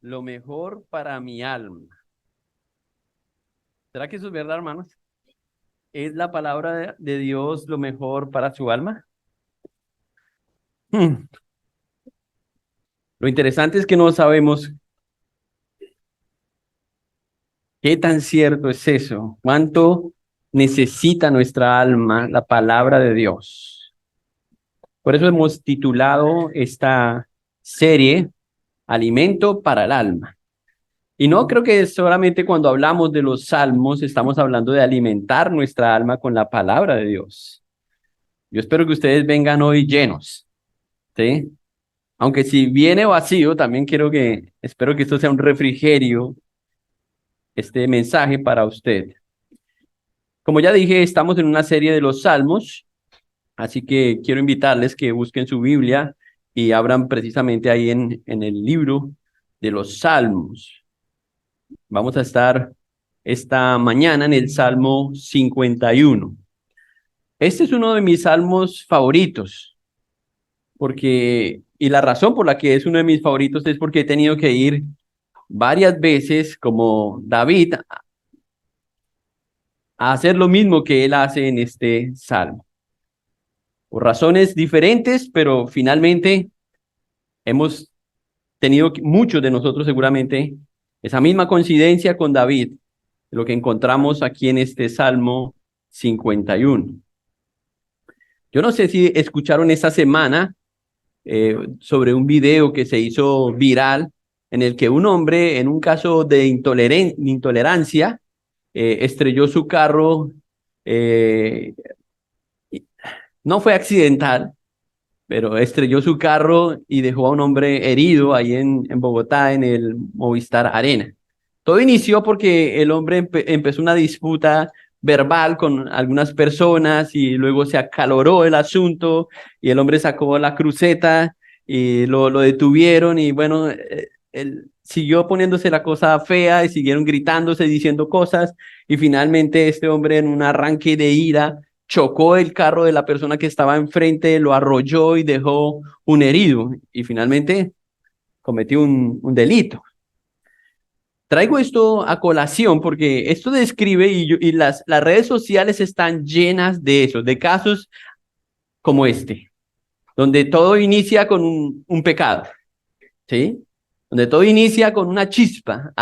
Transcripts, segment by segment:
lo mejor para mi alma. ¿Será que eso es verdad, hermanos? ¿Es la palabra de Dios lo mejor para su alma? Hmm. Lo interesante es que no sabemos qué tan cierto es eso, cuánto necesita nuestra alma la palabra de Dios. Por eso hemos titulado esta serie Alimento para el alma. Y no creo que solamente cuando hablamos de los salmos estamos hablando de alimentar nuestra alma con la palabra de Dios. Yo espero que ustedes vengan hoy llenos, ¿sí? Aunque si viene vacío, también espero que esto sea un refrigerio, este mensaje para usted. Como ya dije, estamos en una serie de los salmos, así que quiero invitarles que busquen su Biblia y abran precisamente ahí en el libro de los salmos. Vamos a estar esta mañana en el Salmo 51. Este es uno de mis salmos favoritos, y la razón por la que es uno de mis favoritos es porque he tenido que ir varias veces como David a hacer lo mismo que él hace en este salmo. Por razones diferentes, pero finalmente hemos tenido muchos de nosotros seguramente esa misma coincidencia con David, lo que encontramos aquí en este Salmo 51. Yo no sé si escucharon esta semana sobre un video que se hizo viral en el que un hombre, en un caso de intolerancia, estrelló su carro. eh, no fue accidental, pero estrelló su carro y dejó a un hombre herido ahí en Bogotá, en el Movistar Arena. Todo inició porque el hombre empezó una disputa verbal con algunas personas y luego se acaloró el asunto y el hombre sacó la cruceta y lo detuvieron y bueno, él siguió poniéndose la cosa fea y siguieron gritándose, diciendo cosas y finalmente este hombre en un arranque de ira chocó el carro de la persona que estaba enfrente, lo arrolló y dejó un herido y finalmente cometió un delito. Traigo esto a colación porque esto describe y las redes sociales están llenas de eso, de casos como este, donde todo inicia con un pecado, ¿sí? Donde todo inicia con una chispa.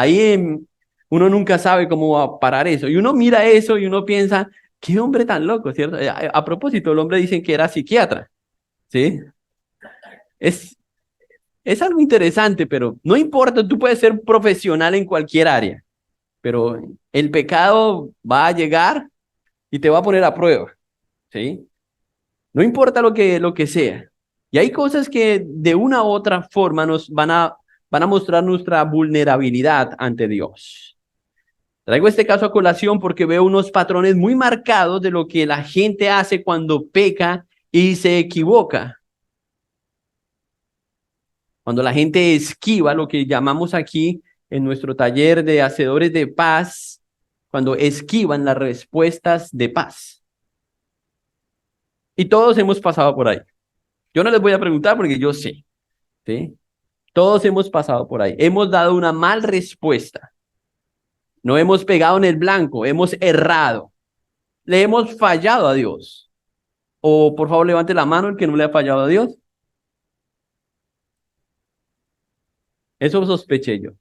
Uno nunca sabe cómo va a parar eso. Y uno mira eso y uno piensa, qué hombre tan loco, ¿cierto? A propósito, el hombre dicen que era psiquiatra, ¿sí? Es, es algo interesante, pero no importa, tú puedes ser profesional en cualquier área, pero el pecado va a llegar y te va a poner a prueba, ¿sí? No importa lo que sea. Y hay cosas que de una u otra forma van a mostrar nuestra vulnerabilidad ante Dios. Traigo este caso a colación porque veo unos patrones muy marcados de lo que la gente hace cuando peca y se equivoca. Cuando la gente esquiva lo que llamamos aquí en nuestro taller de hacedores de paz, cuando esquivan las respuestas de paz. Y todos hemos pasado por ahí. Yo no les voy a preguntar porque yo sé, ¿sí? Todos hemos pasado por ahí. Hemos dado una mal respuesta. No hemos pegado en el blanco, hemos errado. Le hemos fallado a Dios. O por favor levante la mano el que no le ha fallado a Dios. Eso sospeché yo.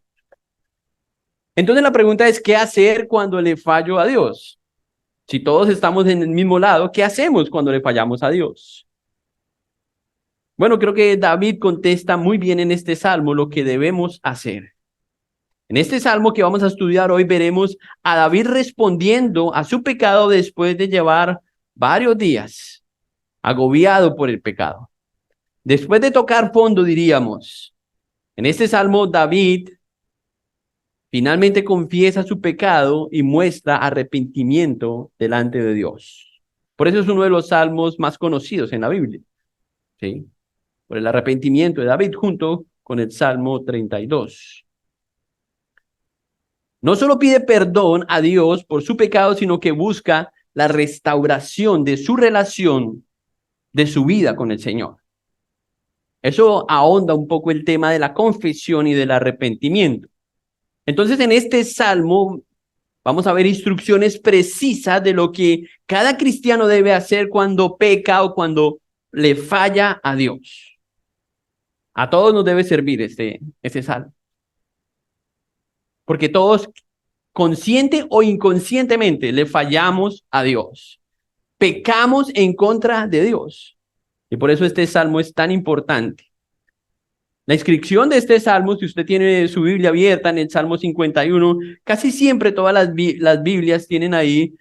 Entonces la pregunta es, ¿qué hacer cuando le fallo a Dios? Si todos estamos en el mismo lado, ¿qué hacemos cuando le fallamos a Dios? Bueno, creo que David contesta muy bien en este salmo lo que debemos hacer. En este salmo que vamos a estudiar hoy veremos a David respondiendo a su pecado después de llevar varios días agobiado por el pecado. Después de tocar fondo, diríamos, en este salmo David finalmente confiesa su pecado y muestra arrepentimiento delante de Dios. Por eso es uno de los salmos más conocidos en la Biblia, ¿sí? Por el arrepentimiento de David junto con el Salmo 32. No solo pide perdón a Dios por su pecado, sino que busca la restauración de su relación, de su vida con el Señor. Eso ahonda un poco el tema de la confesión y del arrepentimiento. Entonces, en este salmo vamos a ver instrucciones precisas de lo que cada cristiano debe hacer cuando peca o cuando le falla a Dios. A todos nos debe servir este salmo. Porque todos, consciente o inconscientemente, le fallamos a Dios. Pecamos en contra de Dios. Y por eso este salmo es tan importante. La inscripción de este salmo, si usted tiene su Biblia abierta en el Salmo 51, casi siempre todas las Biblias tienen ahí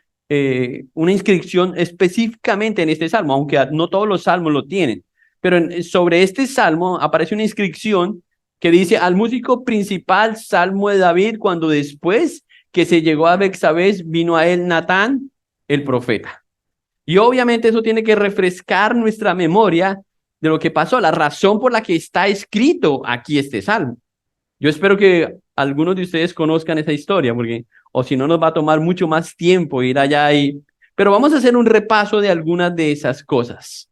una inscripción específicamente en este salmo, aunque no todos los salmos lo tienen. Pero sobre este salmo aparece una inscripción que dice: al músico principal, salmo de David, cuando después que se llegó a Betsabé, vino a él Natán, el profeta. Y obviamente eso tiene que refrescar nuestra memoria de lo que pasó, la razón por la que está escrito aquí este salmo. Yo espero que algunos de ustedes conozcan esa historia, porque o si no nos va a tomar mucho más tiempo ir allá ahí. Pero vamos a hacer un repaso de algunas de esas cosas,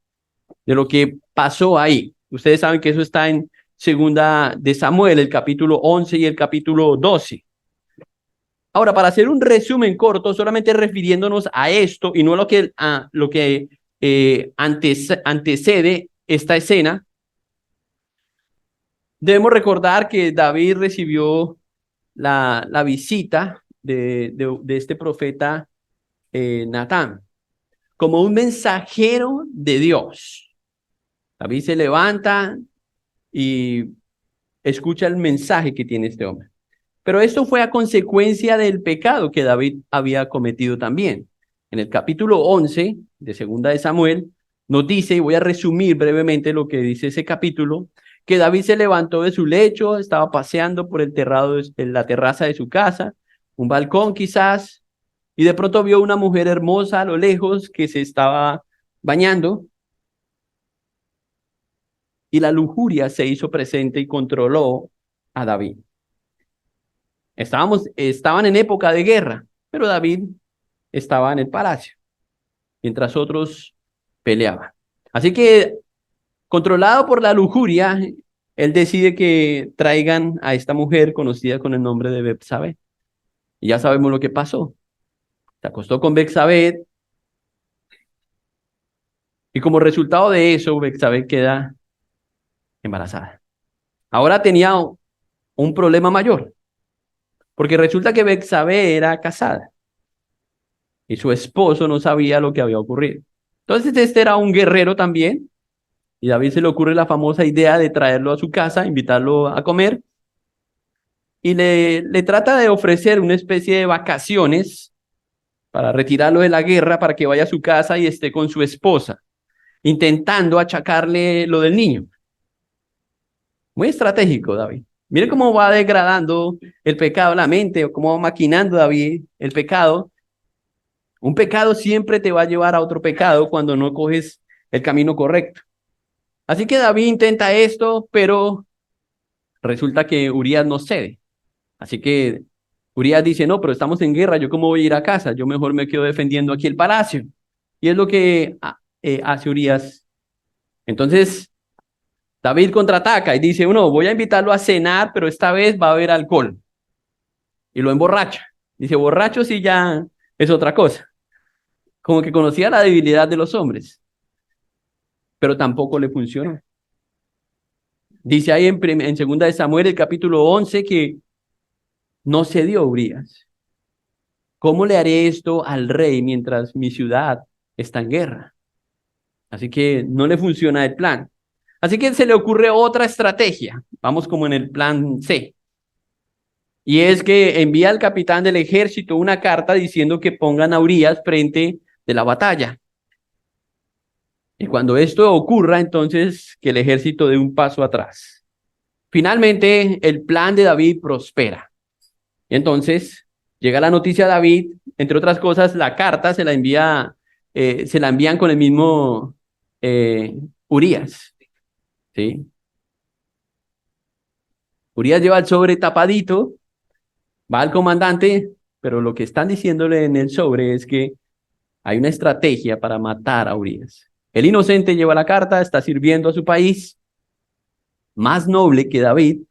de lo que pasó ahí. Ustedes saben que eso está en Segunda de Samuel, el capítulo 11 y el capítulo 12. Ahora, para hacer un resumen corto, solamente refiriéndonos a esto y no a lo que antecede esta escena, debemos recordar que David recibió la visita de este profeta Natán como un mensajero de Dios. David se levanta y escucha el mensaje que tiene este hombre. Pero esto fue a consecuencia del pecado que David había cometido también. En el capítulo 11 de Segunda de Samuel nos dice, y voy a resumir brevemente lo que dice ese capítulo, que David se levantó de su lecho, estaba paseando por en la terraza de su casa, un balcón quizás, y de pronto vio una mujer hermosa a lo lejos que se estaba bañando, y la lujuria se hizo presente y controló a David. Estaban en época de guerra, pero David estaba en el palacio, mientras otros peleaban. Así que, controlado por la lujuria, él decide que traigan a esta mujer conocida con el nombre de Betsabé. Y ya sabemos lo que pasó. Se acostó con Betsabé, y como resultado de eso, Betsabé queda embarazada. Ahora tenía un problema mayor, porque resulta que Betsabé era casada y su esposo no sabía lo que había ocurrido. Entonces este era un guerrero también, y David se le ocurre la famosa idea de traerlo a su casa, invitarlo a comer, y le trata de ofrecer una especie de vacaciones para retirarlo de la guerra, para que vaya a su casa y esté con su esposa, intentando achacarle lo del niño. Muy estratégico, David. Mire cómo va degradando el pecado, la mente, cómo va maquinando David el pecado. Un pecado siempre te va a llevar a otro pecado cuando no coges el camino correcto. Así que David intenta esto, pero resulta que Urías no cede. Así que Urías dice: no, pero estamos en guerra, ¿yo cómo voy a ir a casa? Yo mejor me quedo defendiendo aquí el palacio. Y es lo que hace Urías. Entonces David contraataca y dice: no, voy a invitarlo a cenar, pero esta vez va a haber alcohol. Y lo emborracha. Dice: borracho sí ya es otra cosa. Como que conocía la debilidad de los hombres, pero tampoco le funcionó. Dice ahí en Segunda de Samuel, el capítulo 11, que no cedió Urías. ¿Cómo le haré esto al rey mientras mi ciudad está en guerra? Así que no le funciona el plan. Así que se le ocurre otra estrategia. Vamos como en el plan C. Y es que envía al capitán del ejército una carta diciendo que pongan a Urías frente de la batalla. Y cuando esto ocurra, entonces que el ejército dé un paso atrás. Finalmente, el plan de David prospera. Y entonces llega la noticia a David, entre otras cosas, la carta se la envían con el mismo Urías. ¿Sí? Urías lleva el sobre tapadito, va al comandante, pero lo que están diciéndole en el sobre es que hay una estrategia para matar a Urías. El inocente lleva la carta, está sirviendo a su país, más noble que David,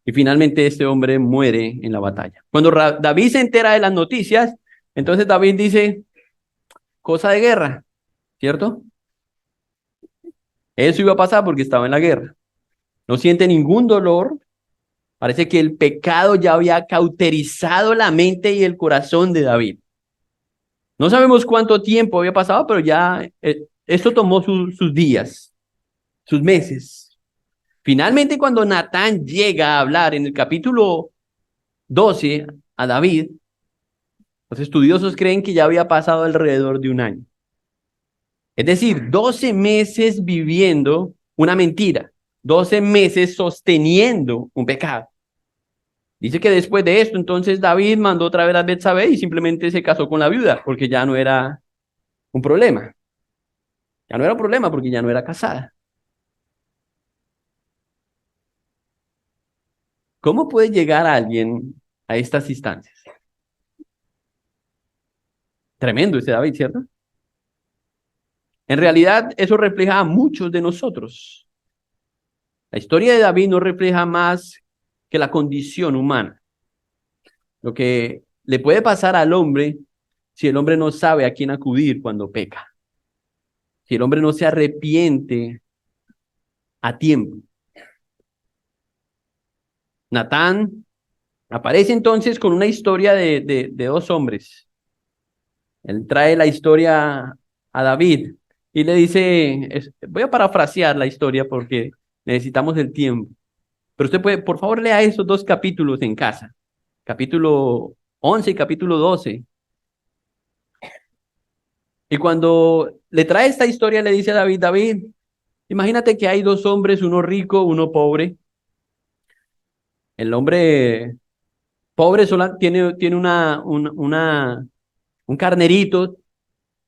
y finalmente este hombre muere en la batalla. Cuando David se entera de las noticias, entonces David dice, cosa de guerra, ¿cierto? Eso iba a pasar porque estaba en la guerra. No siente ningún dolor. Parece que el pecado ya había cauterizado la mente y el corazón de David. No sabemos cuánto tiempo había pasado, pero ya esto tomó sus días, sus meses. Finalmente, cuando Natán llega a hablar en el capítulo 12 a David, los estudiosos creen que ya había pasado alrededor de un año. Es decir, 12 meses viviendo una mentira, 12 meses sosteniendo un pecado. Dice que después de esto, entonces David mandó otra vez a Betsabé y simplemente se casó con la viuda, porque ya no era un problema. Ya no era un problema porque ya no era casada. ¿Cómo puede llegar alguien a estas instancias? Tremendo ese David, ¿cierto? En realidad, eso refleja a muchos de nosotros. La historia de David no refleja más que la condición humana. Lo que le puede pasar al hombre si el hombre no sabe a quién acudir cuando peca. Si el hombre no se arrepiente a tiempo. Natán aparece entonces con una historia de dos hombres. Él trae la historia a David y le dice, voy a parafrasear la historia porque necesitamos el tiempo. Pero usted puede, por favor, lea esos dos capítulos en casa. Capítulo 11 y capítulo 12. Y cuando le trae esta historia, le dice a David, David, imagínate que hay dos hombres, uno rico, uno pobre. El hombre pobre solo tiene un carnerito,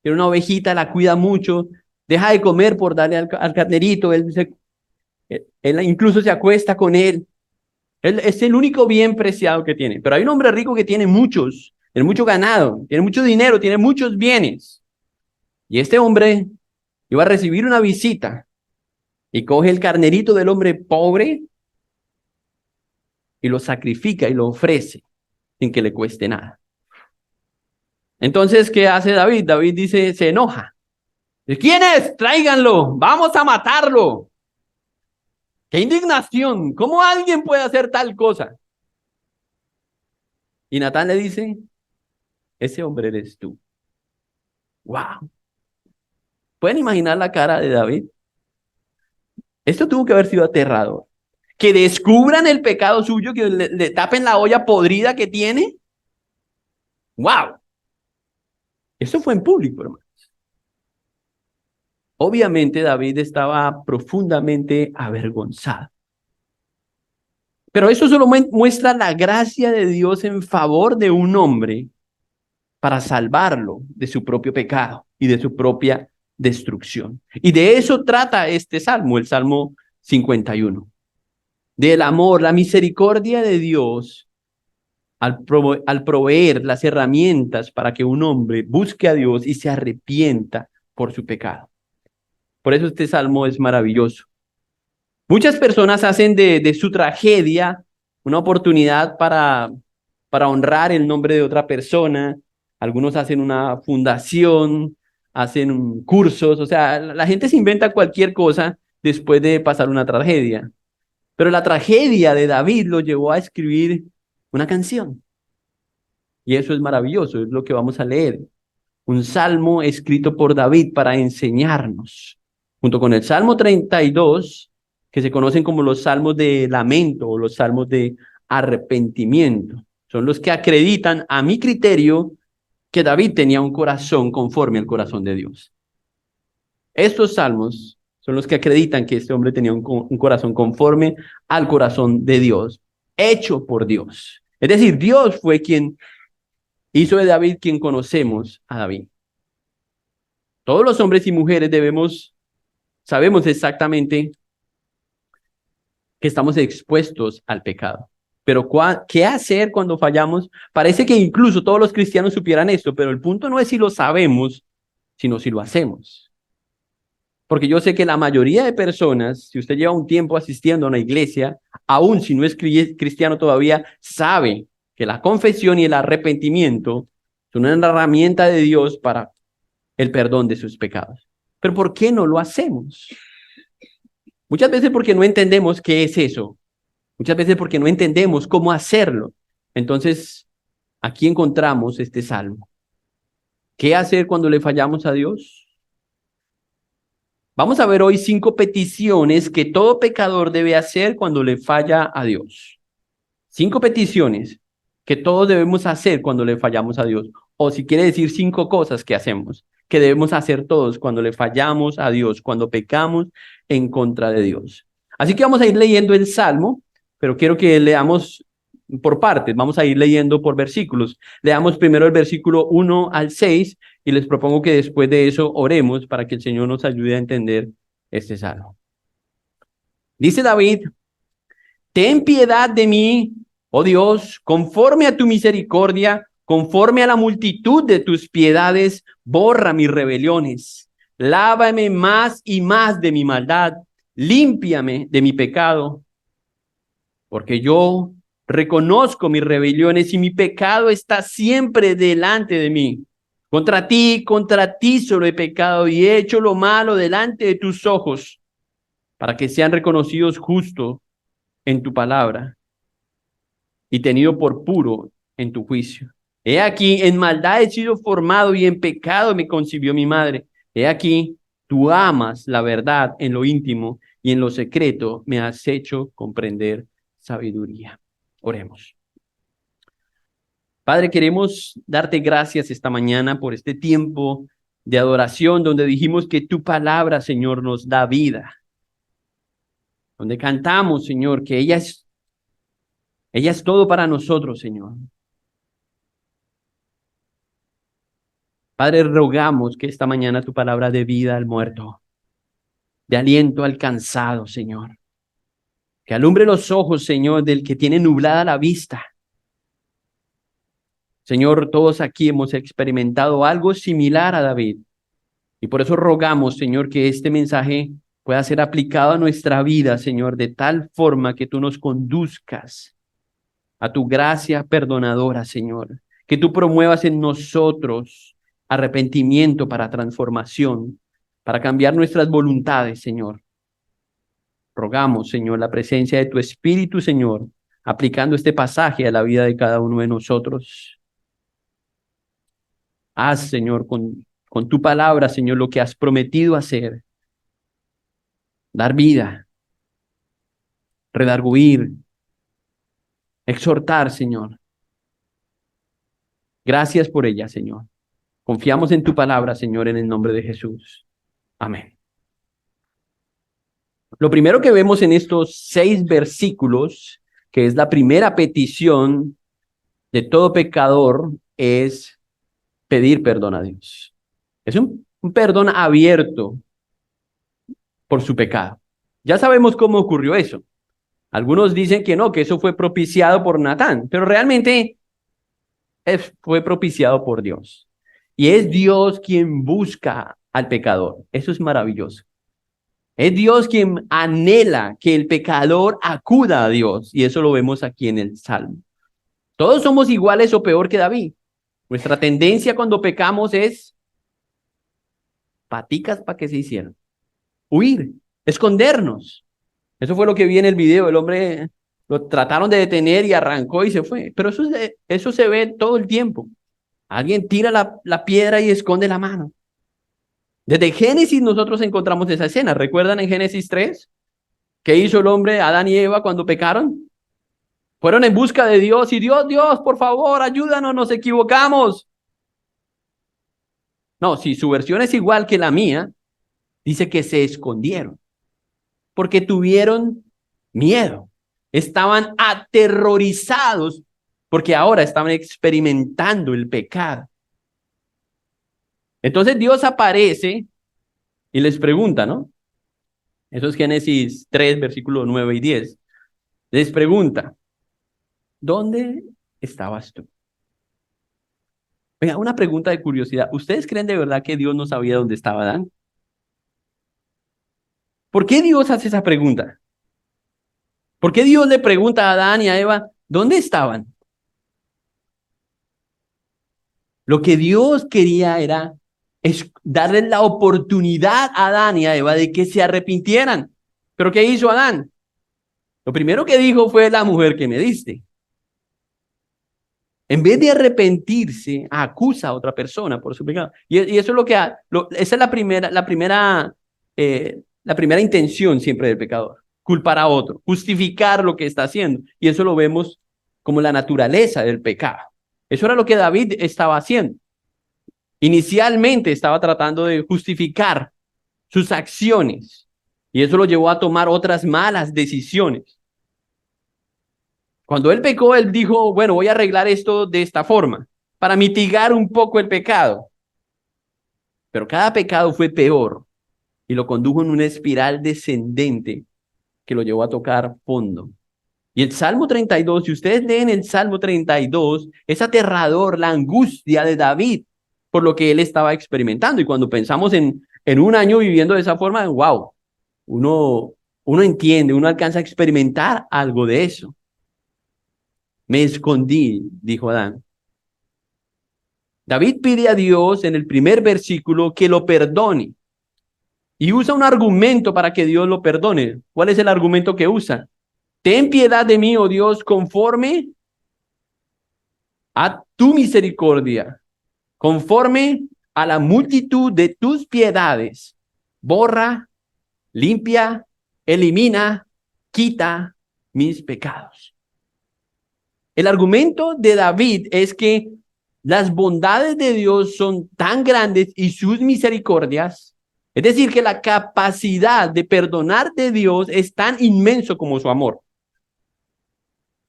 tiene una ovejita, la cuida mucho, deja de comer por darle al carnerito, él incluso se acuesta con él. Él es el único bien preciado que tiene. Pero hay un hombre rico que tiene mucho ganado, tiene mucho dinero, tiene muchos bienes. Y este hombre iba a recibir una visita y coge el carnerito del hombre pobre y lo sacrifica y lo ofrece sin que le cueste nada. Entonces, ¿qué hace David? David dice, se enoja. ¿Quién es? Tráiganlo, vamos a matarlo. ¡Qué indignación! ¿Cómo alguien puede hacer tal cosa? Y Natán le dice, ese hombre eres tú. ¡Wow! ¿Pueden imaginar la cara de David? Esto tuvo que haber sido aterrador. Que descubran el pecado suyo, que le tapen la olla podrida que tiene. ¡Wow! Eso fue en público, hermano. Obviamente David estaba profundamente avergonzado. Pero eso solo muestra la gracia de Dios en favor de un hombre para salvarlo de su propio pecado y de su propia destrucción. Y de eso trata este salmo, el Salmo 51. Del amor, la misericordia de Dios al proveer las herramientas para que un hombre busque a Dios y se arrepienta por su pecado. Por eso este salmo es maravilloso. Muchas personas hacen de su tragedia una oportunidad para honrar el nombre de otra persona. Algunos hacen una fundación, hacen cursos, o sea, la gente se inventa cualquier cosa después de pasar una tragedia. Pero la tragedia de David lo llevó a escribir una canción. Y eso es maravilloso, es lo que vamos a leer. Un salmo escrito por David para enseñarnos, junto con el Salmo 32, que se conocen como los salmos de lamento o los salmos de arrepentimiento. Son los que acreditan, a mi criterio, que David tenía un corazón conforme al corazón de Dios. Estos salmos son los que acreditan que este hombre tenía un corazón conforme al corazón de Dios, hecho por Dios. Es decir, Dios fue quien hizo de David quien conocemos a David. Todos los hombres y mujeres sabemos exactamente que estamos expuestos al pecado. Pero ¿qué hacer cuando fallamos? Parece que incluso todos los cristianos supieran esto, pero el punto no es si lo sabemos, sino si lo hacemos. Porque yo sé que la mayoría de personas, si usted lleva un tiempo asistiendo a una iglesia, aún si no es cristiano todavía, sabe que la confesión y el arrepentimiento son una herramienta de Dios para el perdón de sus pecados. Pero ¿por qué no lo hacemos? Muchas veces porque no entendemos qué es eso. Muchas veces porque no entendemos cómo hacerlo. Entonces, aquí encontramos este salmo. ¿Qué hacer cuando le fallamos a Dios? Vamos a ver hoy 5 peticiones que todo pecador debe hacer cuando le falla a Dios. 5 peticiones que todos debemos hacer cuando le fallamos a Dios. O si quiere decir 5 cosas que hacemos, que debemos hacer todos cuando le fallamos a Dios, cuando pecamos en contra de Dios. Así que vamos a ir leyendo el Salmo, pero quiero que leamos por partes. Vamos a ir leyendo por versículos. Leamos primero el versículo 1 al 6 y les propongo que después de eso oremos para que el Señor nos ayude a entender este Salmo. Dice David: ten piedad de mí, oh Dios, conforme a tu misericordia, conforme a la multitud de tus piedades, borra mis rebeliones. Lávame más y más de mi maldad, límpiame de mi pecado, porque yo reconozco mis rebeliones y mi pecado está siempre delante de mí. Contra ti solo he pecado y he hecho lo malo delante de tus ojos, para que sean reconocidos justos en tu palabra y tenido por puro en tu juicio. He aquí, en maldad he sido formado y en pecado me concibió mi madre. He aquí, tú amas la verdad en lo íntimo y en lo secreto me has hecho comprender sabiduría. Oremos. Padre, queremos darte gracias esta mañana por este tiempo de adoración donde dijimos que tu palabra, Señor, nos da vida. Donde cantamos, Señor, que ella es todo para nosotros, Señor. Padre, rogamos que esta mañana tu palabra dé vida al muerto, de aliento al cansado, Señor. Que alumbre los ojos, Señor, del que tiene nublada la vista. Señor, todos aquí hemos experimentado algo similar a David. Y por eso rogamos, Señor, que este mensaje pueda ser aplicado a nuestra vida, Señor, de tal forma que tú nos conduzcas a tu gracia perdonadora, Señor. Que tú promuevas en nosotros arrepentimiento para transformación, para cambiar nuestras voluntades, Señor. Rogamos, Señor, la presencia de tu Espíritu, Señor, aplicando este pasaje a la vida de cada uno de nosotros. Haz, Señor, con tu palabra, Señor, lo que has prometido hacer. Dar vida, redarguir, exhortar, Señor. Gracias por ella, Señor. Confiamos en tu palabra, Señor, en el nombre de Jesús. Amén. Lo primero que vemos en estos 6 versículos, que es la primera petición de todo pecador, es pedir perdón a Dios. Es un perdón abierto por su pecado. Ya sabemos cómo ocurrió eso. Algunos dicen que no, que eso fue propiciado por Natán, pero realmente fue propiciado por Dios. Y es Dios quien busca al pecador. Eso es maravilloso. Es Dios quien anhela que el pecador acuda a Dios. Y eso lo vemos aquí en el Salmo. Todos somos iguales o peor que David. Nuestra tendencia cuando pecamos es paticas para que se hicieron. Huir, escondernos. Eso fue lo que vi en el video. El hombre lo trataron de detener y arrancó y se fue. Pero eso se ve todo el tiempo. Alguien tira la piedra y esconde la mano. Desde Génesis nosotros encontramos esa escena. ¿Recuerdan en Génesis 3? ¿Qué hizo el hombre, Adán y Eva, cuando pecaron? Fueron en busca de Dios y Dios, por favor, ayúdanos, nos equivocamos. No, si su versión es igual que la mía, dice que se escondieron porque tuvieron miedo. Estaban aterrorizados porque ahora estaban experimentando el pecado. Entonces Dios aparece y les pregunta, ¿no? Eso es Génesis 3, versículos 9 y 10. Les pregunta, ¿dónde estabas tú? Venga, una pregunta de curiosidad. ¿Ustedes creen de verdad que Dios no sabía dónde estaba Adán? ¿Por qué Dios hace esa pregunta? ¿Por qué Dios le pregunta a Adán y a Eva, ¿dónde estaban? Lo que Dios quería era darles la oportunidad a Adán y a Eva de que se arrepintieran. ¿Pero qué hizo Adán? Lo primero que dijo fue la mujer que me diste. En vez de arrepentirse, acusa a otra persona por su pecado. Y eso es esa es la primera intención siempre del pecador. Culpar a otro, justificar lo que está haciendo. Y eso lo vemos como la naturaleza del pecado. Eso era lo que David estaba haciendo. Inicialmente estaba tratando de justificar sus acciones. Y eso lo llevó a tomar otras malas decisiones. Cuando él pecó, él dijo, bueno, voy a arreglar esto de esta forma, para mitigar un poco el pecado. Pero cada pecado fue peor y lo condujo en una espiral descendente que lo llevó a tocar fondo. Y el Salmo 32, si ustedes leen el Salmo 32, es aterrador la angustia de David por lo que él estaba experimentando. Y cuando pensamos en un año viviendo de esa forma, wow, uno entiende, uno alcanza a experimentar algo de eso. Me escondí, dijo Adán. David pide a Dios en el primer versículo que lo perdone y usa un argumento para que Dios lo perdone. ¿Cuál es el argumento que usa? Ten piedad de mí, oh Dios, conforme a tu misericordia, conforme a la multitud de tus piedades. Borra, limpia, elimina, quita mis pecados. El argumento de David es que las bondades de Dios son tan grandes y sus misericordias, es decir, que la capacidad de perdonar de Dios es tan inmenso como su amor.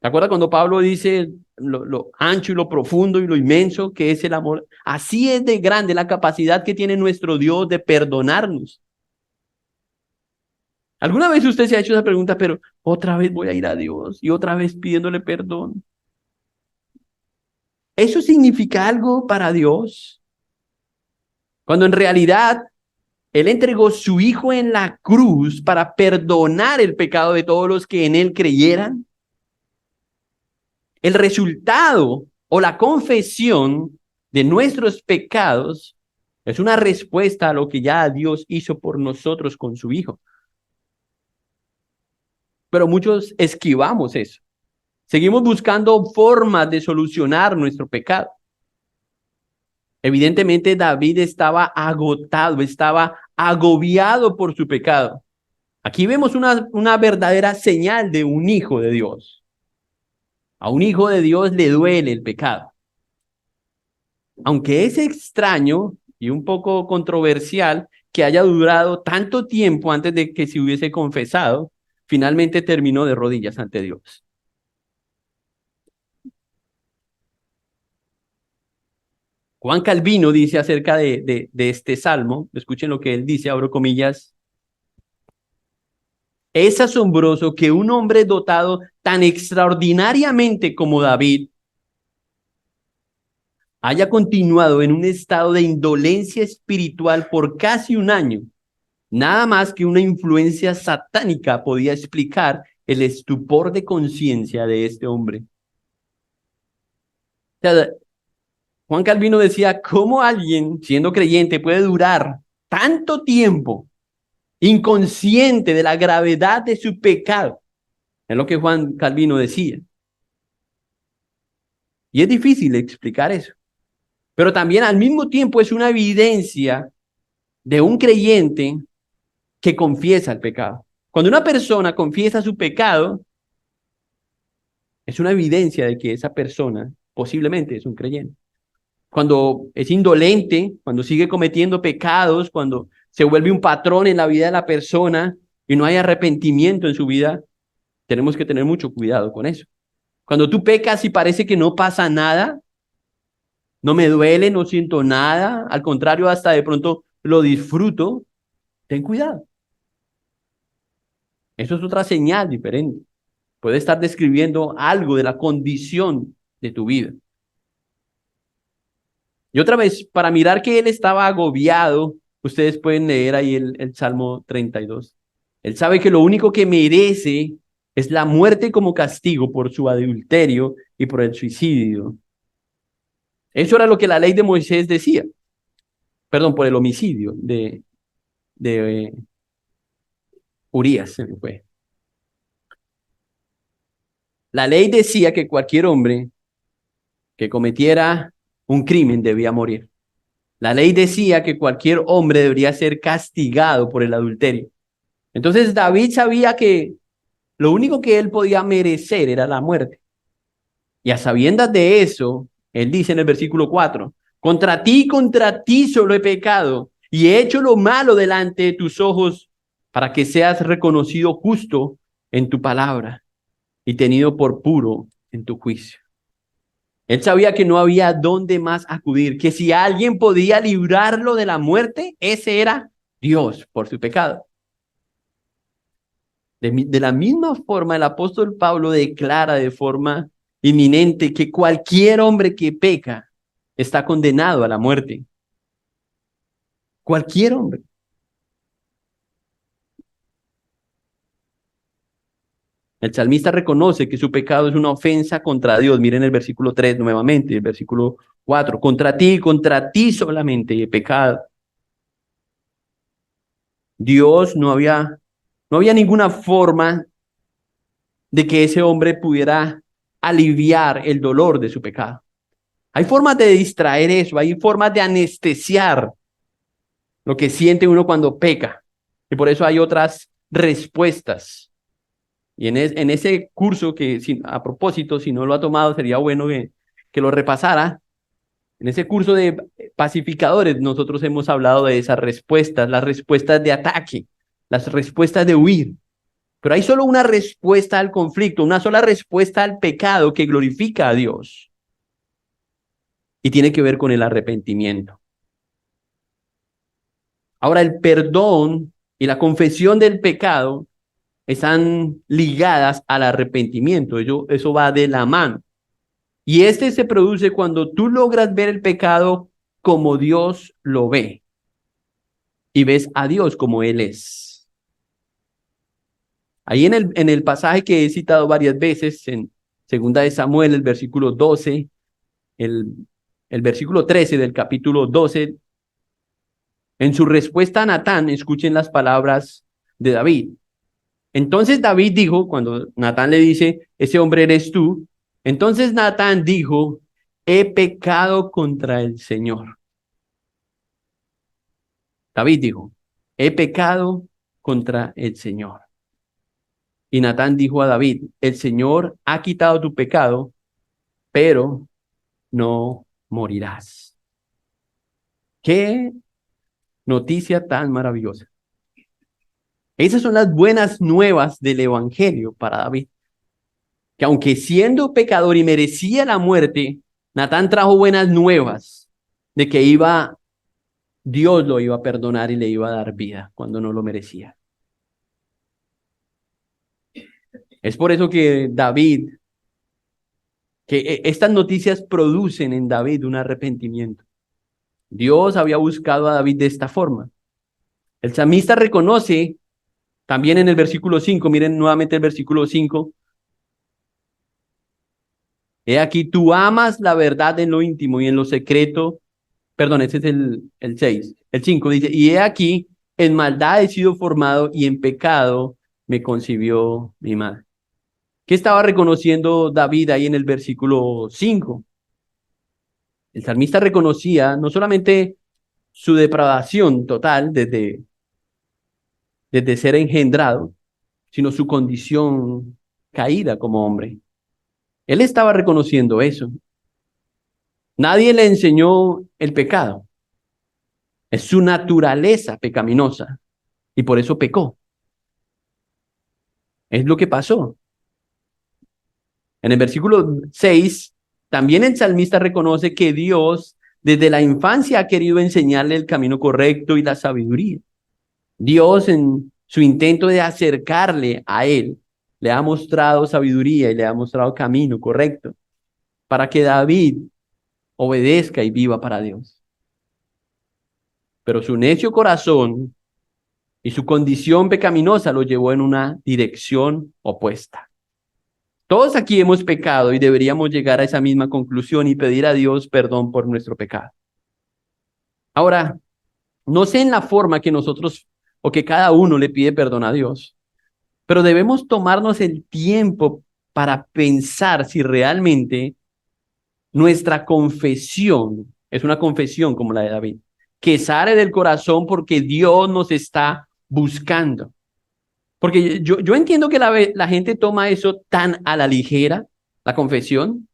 ¿Te acuerdas cuando Pablo dice lo ancho y lo profundo y lo inmenso que es el amor? Así es de grande la capacidad que tiene nuestro Dios de perdonarnos. ¿Alguna vez usted se ha hecho esa pregunta, pero otra vez voy a ir a Dios y otra vez pidiéndole perdón? ¿Eso significa algo para Dios? Cuando en realidad Él entregó su Hijo en la cruz para perdonar el pecado de todos los que en Él creyeran. El resultado o la confesión de nuestros pecados es una respuesta a lo que ya Dios hizo por nosotros con su Hijo. Pero muchos esquivamos eso. Seguimos buscando formas de solucionar nuestro pecado. Evidentemente David estaba agotado, estaba agobiado por su pecado. Aquí vemos una verdadera señal de un hijo de Dios. A un hijo de Dios le duele el pecado. Aunque es extraño y un poco controversial que haya durado tanto tiempo antes de que se hubiese confesado, finalmente terminó de rodillas ante Dios. Juan Calvino dice acerca de este salmo, escuchen lo que él dice, abro comillas, es asombroso que un hombre dotado tan extraordinariamente como David haya continuado en un estado de indolencia espiritual por casi un año. Nada más que una influencia satánica podía explicar el estupor de conciencia de este hombre. O sea, Juan Calvino decía, ¿cómo alguien, siendo creyente, puede durar tanto tiempo inconsciente de la gravedad de su pecado? Es lo que Juan Calvino decía. Y es difícil explicar eso. Pero también al mismo tiempo es una evidencia de un creyente que confiesa el pecado. Cuando una persona confiesa su pecado, es una evidencia de que esa persona posiblemente es un creyente. Cuando es indolente, cuando sigue cometiendo pecados, cuando se vuelve un patrón en la vida de la persona y no hay arrepentimiento en su vida, tenemos que tener mucho cuidado con eso. Cuando tú pecas y parece que no pasa nada, no me duele, no siento nada, al contrario, hasta de pronto lo disfruto, ten cuidado. Eso es otra señal diferente. Puede estar describiendo algo de la condición de tu vida. Y otra vez, para mirar que él estaba agobiado, ustedes pueden leer ahí el Salmo 32. Él sabe que lo único que merece es la muerte como castigo por su adulterio y por el suicidio. Eso era lo que la ley de Moisés decía. Perdón, por el homicidio de Urías, se me fue. La ley decía que cualquier hombre que cometiera un crimen debía morir. La ley decía que cualquier hombre debería ser castigado por el adulterio. Entonces David sabía que lo único que él podía merecer era la muerte. Y a sabiendas de eso, él dice en el versículo 4, contra ti solo he pecado y he hecho lo malo delante de tus ojos para que seas reconocido justo en tu palabra y tenido por puro en tu juicio. Él sabía que no había dónde más acudir, que si alguien podía librarlo de la muerte, ese era Dios por su pecado. De la misma forma, el apóstol Pablo declara de forma inminente que cualquier hombre que peca está condenado a la muerte. Cualquier hombre. El salmista reconoce que su pecado es una ofensa contra Dios. Miren el versículo 3 nuevamente, el versículo 4. Contra ti solamente he pecado. Dios no había ninguna forma de que ese hombre pudiera aliviar el dolor de su pecado. Hay formas de distraer eso, hay formas de anestesiar lo que siente uno cuando peca. Y por eso hay otras respuestas. Y en ese curso que, a propósito, si no lo ha tomado, sería bueno que lo repasara. En ese curso de pacificadores, nosotros hemos hablado de esas respuestas, las respuestas de ataque, las respuestas de huir. Pero hay solo una respuesta al conflicto, una sola respuesta al pecado que glorifica a Dios. Y tiene que ver con el arrepentimiento. Ahora, el perdón y la confesión del pecado están ligadas al arrepentimiento. Eso va de la mano. Y este se produce cuando tú logras ver el pecado como Dios lo ve y ves a Dios como Él es. Ahí en el pasaje que he citado varias veces, en 2 Samuel, el versículo 12, el, el versículo 13 del capítulo 12, en su respuesta a Natán, escuchen las palabras de David. Entonces David dijo, cuando Natán le dice, ese hombre eres tú, entonces Natán dijo, he pecado contra el Señor. David dijo, he pecado contra el Señor. Y Natán dijo a David, el Señor ha quitado tu pecado, pero no morirás. Qué noticia tan maravillosa. Esas son las buenas nuevas del Evangelio para David. Que aunque siendo pecador y merecía la muerte, Natán trajo buenas nuevas de que Dios lo iba a perdonar y le iba a dar vida cuando no lo merecía. Es por eso que estas noticias producen en David un arrepentimiento. Dios había buscado a David de esta forma. El salmista reconoce también en el versículo 5, miren nuevamente el versículo 5. He aquí, tú amas la verdad en lo íntimo y en lo secreto. Perdón, ese es el 6. El 5 dice, y he aquí, en maldad he sido formado y en pecado me concibió mi madre. ¿Qué estaba reconociendo David ahí en el versículo 5? El salmista reconocía no solamente su depravación total desde ser engendrado, sino su condición caída como hombre. Él estaba reconociendo eso. Nadie le enseñó el pecado. Es su naturaleza pecaminosa y por eso pecó. Es lo que pasó. En el versículo 6, también el salmista reconoce que Dios desde la infancia ha querido enseñarle el camino correcto y la sabiduría. Dios en su intento de acercarle a él, le ha mostrado sabiduría y le ha mostrado camino correcto para que David obedezca y viva para Dios. Pero su necio corazón y su condición pecaminosa lo llevó en una dirección opuesta. Todos aquí hemos pecado y deberíamos llegar a esa misma conclusión y pedir a Dios perdón por nuestro pecado. Ahora, no sé en la forma que nosotros o que cada uno le pide perdón a Dios, pero debemos tomarnos el tiempo para pensar si realmente nuestra confesión es una confesión como la de David, que sale del corazón porque Dios nos está buscando. Porque yo entiendo que la gente toma eso tan a la ligera, la confesión.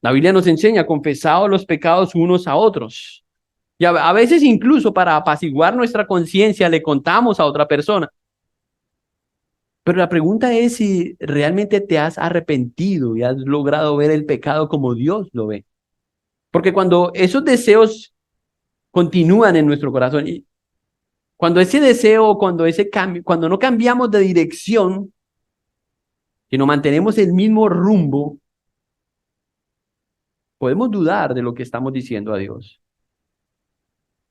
La Biblia nos enseña, confesados los pecados unos a otros. Y a veces incluso para apaciguar nuestra conciencia le contamos a otra persona. Pero la pregunta es si realmente te has arrepentido y has logrado ver el pecado como Dios lo ve. Porque cuando esos deseos continúan en nuestro corazón y cuando ese deseo, cuando ese cambio, cuando no cambiamos de dirección, sino mantenemos el mismo rumbo, podemos dudar de lo que estamos diciendo a Dios.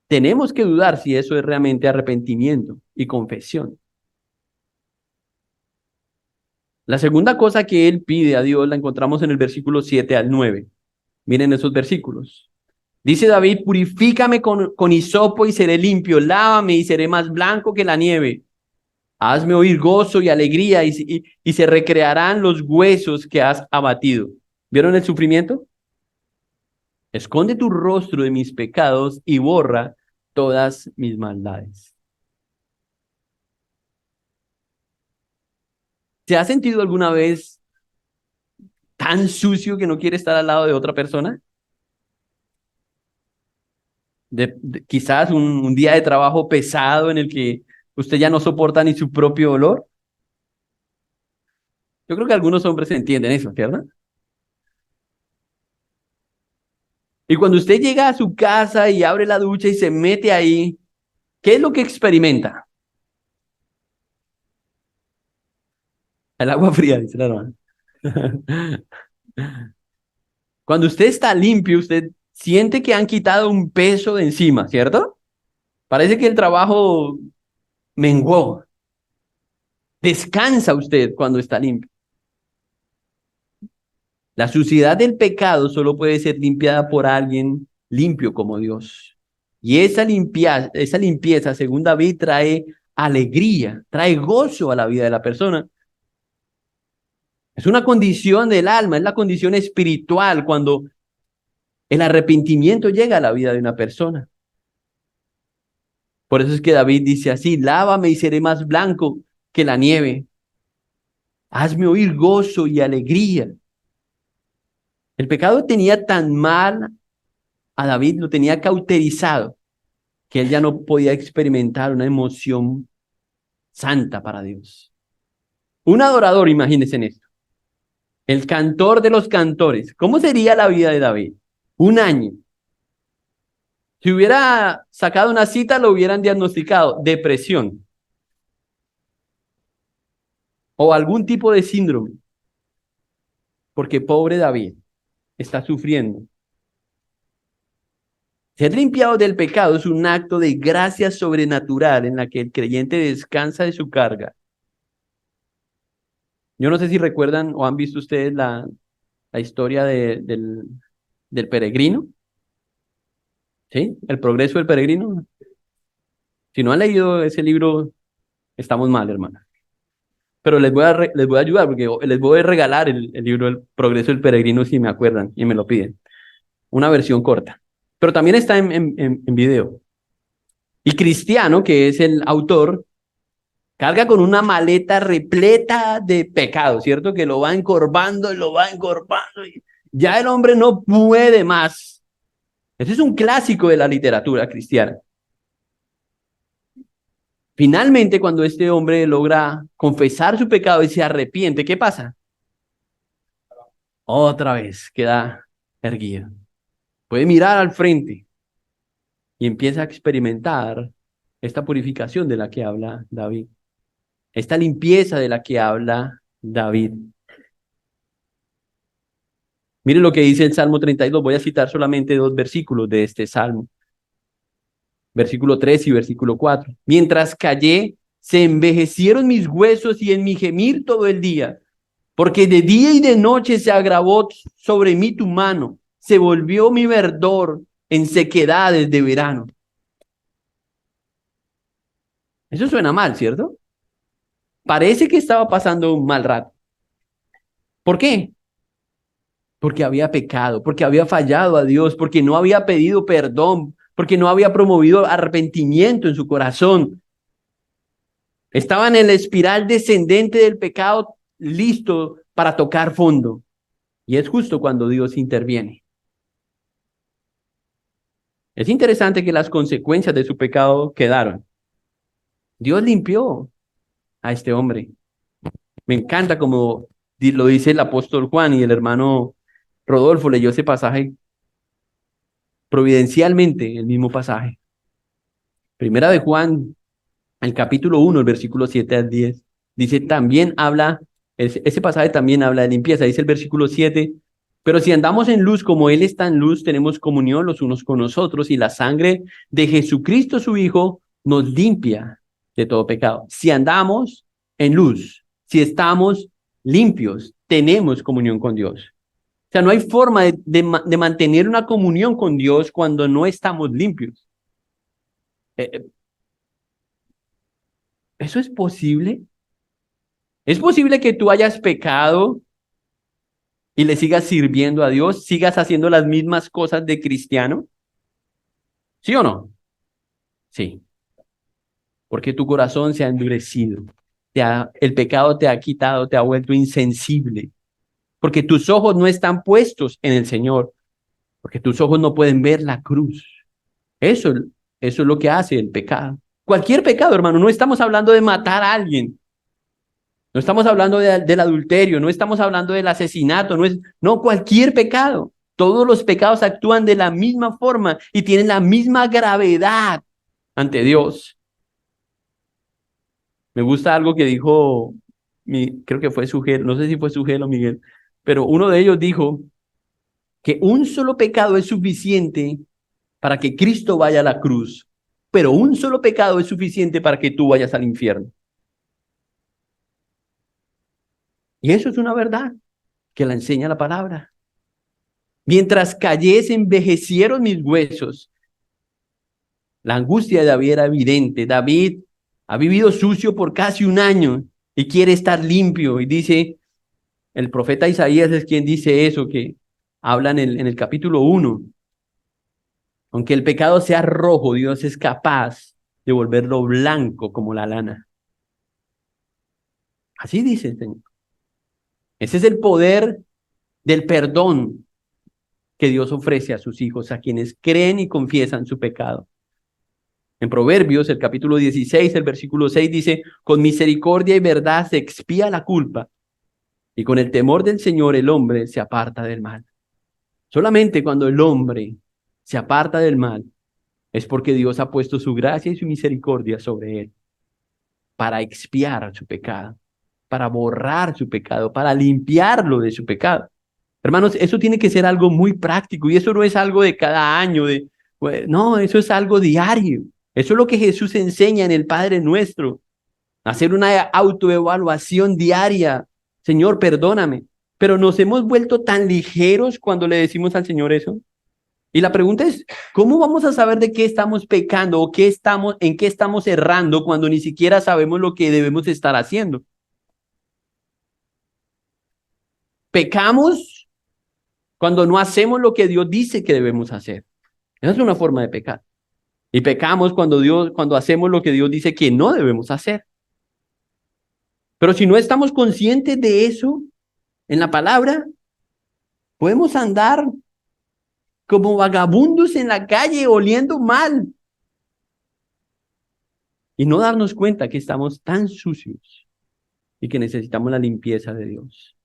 Tenemos que dudar si eso es realmente arrepentimiento y confesión. La segunda cosa que él pide a Dios la encontramos en el versículo 7 al 9. Miren esos versículos. Dice David, purifícame con hisopo y seré limpio, lávame y seré más blanco que la nieve. Hazme oír gozo y alegría y se recrearán los huesos que has abatido. ¿Vieron el sufrimiento? Esconde tu rostro de mis pecados y borra todas mis maldades. ¿Se ha sentido alguna vez tan sucio que no quiere estar al lado de otra persona? Quizás un día de trabajo pesado en el que usted ya no soporta ni su propio olor. Yo creo que algunos hombres entienden eso, ¿cierto? Y cuando usted llega a su casa y abre la ducha y se mete ahí, ¿qué es lo que experimenta? El agua fría, dice la hermana. Cuando usted está limpio, usted siente que han quitado un peso de encima, ¿cierto? Parece que el trabajo menguó. Descansa usted cuando está limpio. La suciedad del pecado solo puede ser limpiada por alguien limpio como Dios. Y esa limpieza, según David, trae alegría, trae gozo a la vida de la persona. Es una condición del alma, es la condición espiritual cuando el arrepentimiento llega a la vida de una persona. Por eso es que David dice así, lávame y seré más blanco que la nieve. Hazme oír gozo y alegría. El pecado tenía tan mal a David, lo tenía cauterizado, que él ya no podía experimentar una emoción santa para Dios. Un adorador, imagínense en esto. El cantor de los cantores. ¿Cómo sería la vida de David? Un año. Si hubiera sacado una cita, lo hubieran diagnosticado depresión o algún tipo de síndrome, porque pobre David está sufriendo. Ser limpiado del pecado es un acto de gracia sobrenatural en la que el creyente descansa de su carga. Yo no sé si recuerdan o han visto ustedes la historia del peregrino, ¿sí? El progreso del peregrino. Si no han leído ese libro, estamos mal, hermano. Pero les voy a ayudar porque les voy a regalar el libro El progreso del peregrino si me acuerdan y me lo piden. Una versión corta. Pero también está en video. Y Cristiano, que es el autor, carga con una maleta repleta de pecado, ¿cierto? Que lo va encorvando y lo va encorvando. Y ya el hombre no puede más. Ese es un clásico de la literatura cristiana. Finalmente, cuando este hombre logra confesar su pecado y se arrepiente, ¿qué pasa? Otra vez queda erguido. Puede mirar al frente y empieza a experimentar esta purificación de la que habla David. Esta limpieza de la que habla David. Miren lo que dice el Salmo 32. Voy a citar solamente 2 versículos de este Salmo. Versículo 3 y versículo 4. Mientras callé, se envejecieron mis huesos y en mi gemir todo el día, porque de día y de noche se agravó sobre mí tu mano, se volvió mi verdor en sequedades de verano. Eso suena mal, ¿cierto? Parece que estaba pasando un mal rato. ¿Por qué? Porque había pecado, porque había fallado a Dios, porque no había pedido perdón, porque no había promovido arrepentimiento en su corazón. Estaba en el espiral descendente del pecado, listo para tocar fondo. Y es justo cuando Dios interviene. Es interesante que las consecuencias de su pecado quedaron. Dios limpió a este hombre. Me encanta como lo dice el apóstol Juan, y el hermano Rodolfo leyó ese pasaje providencialmente, el mismo pasaje. Primera de Juan, el capítulo 1, el versículo 7 al 10, dice, también habla, ese pasaje también habla de limpieza, dice el versículo 7, pero si andamos en luz como Él está en luz, tenemos comunión los unos con los otros, y la sangre de Jesucristo su Hijo nos limpia de todo pecado. Si andamos en luz, si estamos limpios, tenemos comunión con Dios. O sea, no hay forma de mantener una comunión con Dios cuando no estamos limpios. Eh, ¿Eso es posible? ¿Es posible que tú hayas pecado y le sigas sirviendo a Dios, sigas haciendo las mismas cosas de cristiano? ¿Sí o no? Sí, porque tu corazón se ha endurecido. El pecado te ha quitado, te ha vuelto insensible, porque tus ojos no están puestos en el Señor, porque tus ojos no pueden ver la cruz. Eso, eso es lo que hace el pecado. Cualquier pecado, hermano, no estamos hablando de matar a alguien. No estamos hablando del adulterio, no estamos hablando del asesinato, no, cualquier pecado. Todos los pecados actúan de la misma forma y tienen la misma gravedad ante Dios. Me gusta algo que dijo, creo que fue Sugel, no sé si fue Sugel o Miguel, pero uno de ellos dijo que un solo pecado es suficiente para que Cristo vaya a la cruz, pero un solo pecado es suficiente para que tú vayas al infierno. Y eso es una verdad que la enseña la palabra. Mientras callé, se envejecieron mis huesos. La angustia de David era evidente. David ha vivido sucio por casi un año y quiere estar limpio. Y dice, el profeta Isaías es quien dice eso, que habla en el capítulo 1. Aunque el pecado sea rojo, Dios es capaz de volverlo blanco como la lana. Así dice el Señor. Ese es el poder del perdón que Dios ofrece a sus hijos, a quienes creen y confiesan su pecado. En Proverbios, el capítulo 16, el versículo 6 dice, con misericordia y verdad se expía la culpa, y con el temor del Señor el hombre se aparta del mal. Solamente cuando el hombre se aparta del mal es porque Dios ha puesto su gracia y su misericordia sobre él para expiar su pecado, para borrar su pecado, para limpiarlo de su pecado. Hermanos, eso tiene que ser algo muy práctico, y eso no es algo de cada año, no, eso es algo diario. Eso es lo que Jesús enseña en el Padre Nuestro. Hacer una autoevaluación diaria. Señor, perdóname. Pero nos hemos vuelto tan ligeros cuando le decimos al Señor eso. Y la pregunta es, ¿cómo vamos a saber de qué estamos pecando o en qué estamos errando cuando ni siquiera sabemos lo que debemos estar haciendo? Pecamos cuando no hacemos lo que Dios dice que debemos hacer. Esa es una forma de pecar. Y pecamos cuando hacemos lo que Dios dice que no debemos hacer. Pero si no estamos conscientes de eso en la palabra, podemos andar como vagabundos en la calle oliendo mal y no darnos cuenta que estamos tan sucios y que necesitamos la limpieza de Dios.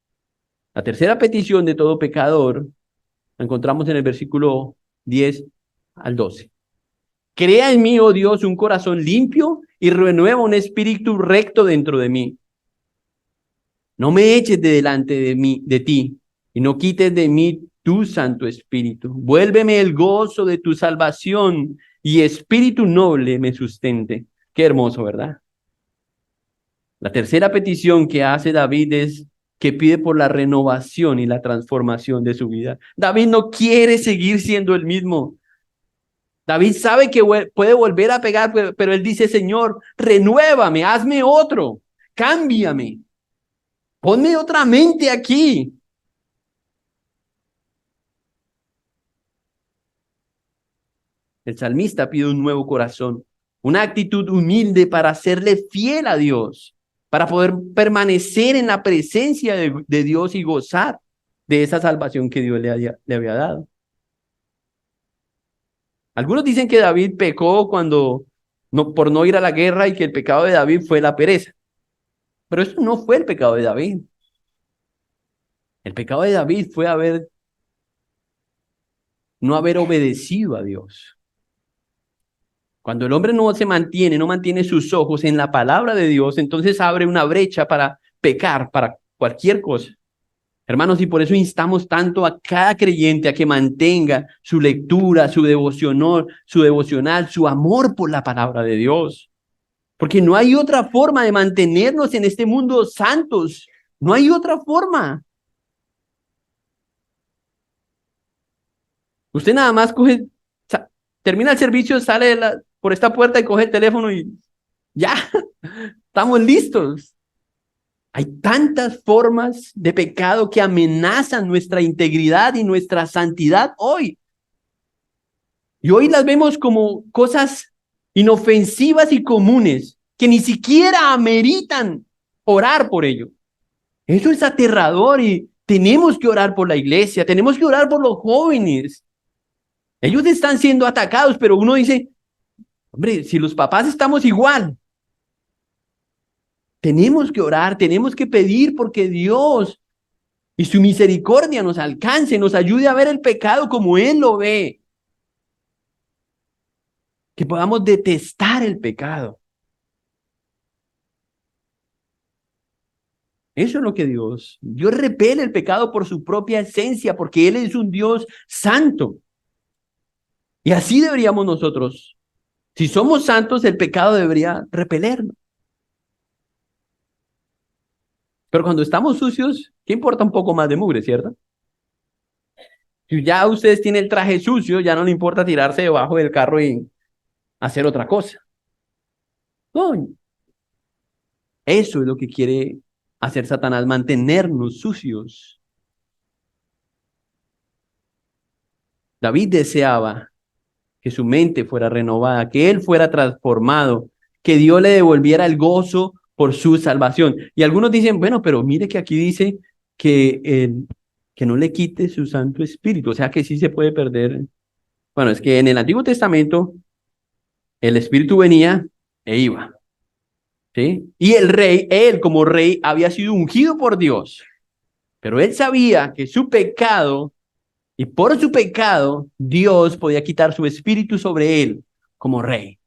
La tercera petición de todo pecador la encontramos en el versículo 10 al 12. Crea en mí, oh Dios, un corazón limpio y renueva un espíritu recto dentro de mí. No me eches de delante de ti, y no quites de mí tu Santo Espíritu. Vuélveme el gozo de tu salvación y espíritu noble me sustente. Qué hermoso, ¿verdad? La tercera petición que hace David es que pide por la renovación y la transformación de su vida. David no quiere seguir siendo el mismo. David sabe que puede volver a pegar, pero él dice, Señor, renuévame, hazme otro, cámbiame, ponme otra mente aquí. El salmista pide un nuevo corazón, una actitud humilde para serle fiel a Dios, para poder permanecer en la presencia de Dios y gozar de esa salvación que Dios le había dado. Algunos dicen que David pecó por no ir a la guerra y que el pecado de David fue la pereza. Pero eso no fue el pecado de David. El pecado de David fue no haber obedecido a Dios. Cuando el hombre no mantiene sus ojos en la palabra de Dios, entonces abre una brecha para pecar, para cualquier cosa. Hermanos, y por eso instamos tanto a cada creyente a que mantenga su lectura, su devocional, su amor por la palabra de Dios. Porque no hay otra forma de mantenernos en este mundo santos. No hay otra forma. Usted nada más termina el servicio, sale por esta puerta y coge el teléfono y ya, estamos listos. Hay tantas formas de pecado que amenazan nuestra integridad y nuestra santidad hoy. Y hoy las vemos como cosas inofensivas y comunes que ni siquiera ameritan orar por ello. Eso es aterrador y tenemos que orar por la iglesia, tenemos que orar por los jóvenes. Ellos están siendo atacados, pero uno dice, hombre, si los papás estamos igual, tenemos que orar, tenemos que pedir porque Dios y su misericordia nos alcance, nos ayude a ver el pecado como Él lo ve. Que podamos detestar el pecado. Eso es lo que Dios repele el pecado por su propia esencia, porque Él es un Dios santo. Y así deberíamos nosotros. Si somos santos, el pecado debería repelernos. Pero cuando estamos sucios, ¿qué importa un poco más de mugre, cierto? Si ya ustedes tienen el traje sucio, ya no le importa tirarse debajo del carro y hacer otra cosa. No, eso es lo que quiere hacer Satanás, mantenernos sucios. David deseaba que su mente fuera renovada, que él fuera transformado, que Dios le devolviera el gozo por su salvación. Y algunos dicen, bueno, pero mire que aquí dice que no le quite su Santo Espíritu, o sea que sí se puede perder. Bueno, es que en el Antiguo Testamento el Espíritu venía e iba, ¿sí? Y el rey, él como rey, había sido ungido por Dios, pero él sabía que su pecado, y por su pecado, Dios podía quitar su espíritu sobre él como rey.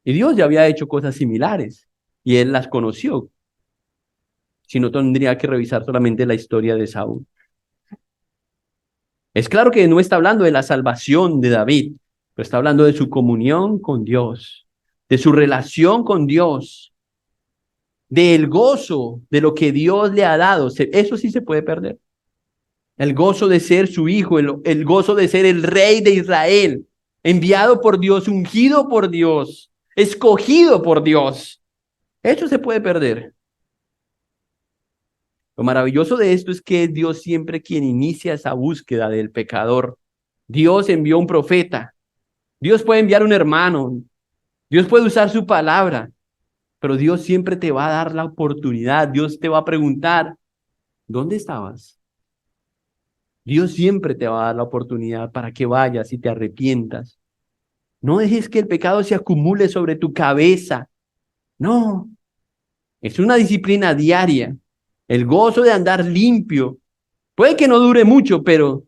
Y Dios ya había hecho cosas similares y él las conoció. Si no, tendría que revisar solamente la historia de Saúl. Es claro que no está hablando de la salvación de David, pero está hablando de su comunión con Dios, de su relación con Dios, del gozo de lo que Dios le ha dado. Eso sí se puede perder. El gozo de ser su hijo, el gozo de ser el rey de Israel, enviado por Dios, ungido por Dios, escogido por Dios. Eso se puede perder. Lo maravilloso de esto es que Dios siempre quien inicia esa búsqueda del pecador. Dios envió un profeta. Dios puede enviar un hermano. Dios puede usar su palabra. Pero Dios siempre te va a dar la oportunidad. Dios te va a preguntar, ¿dónde estabas? Dios siempre te va a dar la oportunidad para que vayas y te arrepientas. No dejes que el pecado se acumule sobre tu cabeza. No, es una disciplina diaria. El gozo de andar limpio. Puede que no dure mucho, pero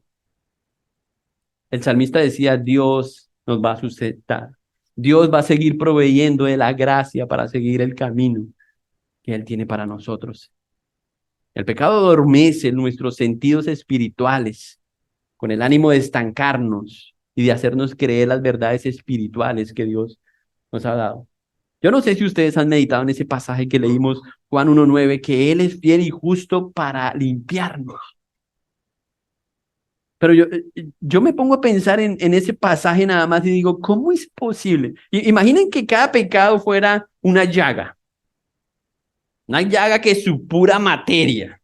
el salmista decía, Dios nos va a sustentar. Dios va a seguir proveyendo de la gracia para seguir el camino que Él tiene para nosotros. El pecado adormece nuestros sentidos espirituales con el ánimo de estancarnos. y de hacernos creer las verdades espirituales que Dios nos ha dado. Yo no sé si ustedes han meditado en ese pasaje que leímos, Juan 1:9, que Él es fiel y justo para limpiarnos. Pero yo me pongo a pensar en ese pasaje nada más y digo, ¿cómo es posible? Imaginen que cada pecado fuera una llaga que es su pura materia.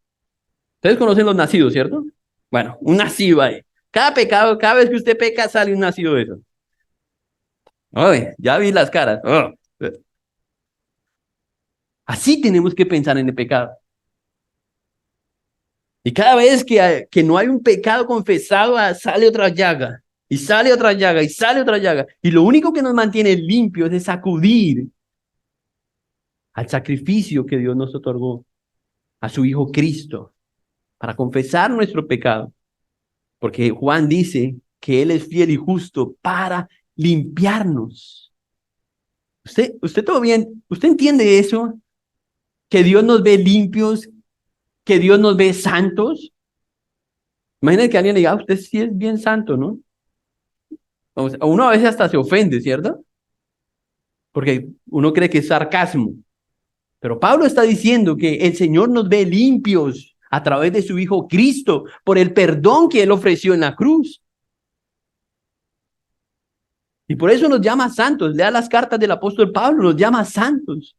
Ustedes conocen los nacidos, ¿cierto? Bueno, un nacido ahí. Cada pecado, cada vez que usted peca, sale un nacido de eso. Ay, ya vi las caras. Oh. Así tenemos que pensar en el pecado. Y cada vez que no hay un pecado confesado, sale otra llaga. Y sale otra llaga, y sale otra llaga. Y lo único que nos mantiene limpios es acudir al sacrificio que Dios nos otorgó, a su Hijo Cristo, para confesar nuestro pecado. Porque Juan dice que Él es fiel y justo para limpiarnos. ¿Usted todo bien? ¿Usted entiende eso? Que Dios nos ve limpios, que Dios nos ve santos. Imagínate que alguien le diga, usted sí es bien santo, ¿no? O sea, uno a veces hasta se ofende, ¿cierto? Porque uno cree que es sarcasmo. Pero Pablo está diciendo que el Señor nos ve limpios a través de su Hijo Cristo por el perdón que Él ofreció en la cruz. Y por eso nos llama santos. Lea las cartas del apóstol Pablo, nos llama santos.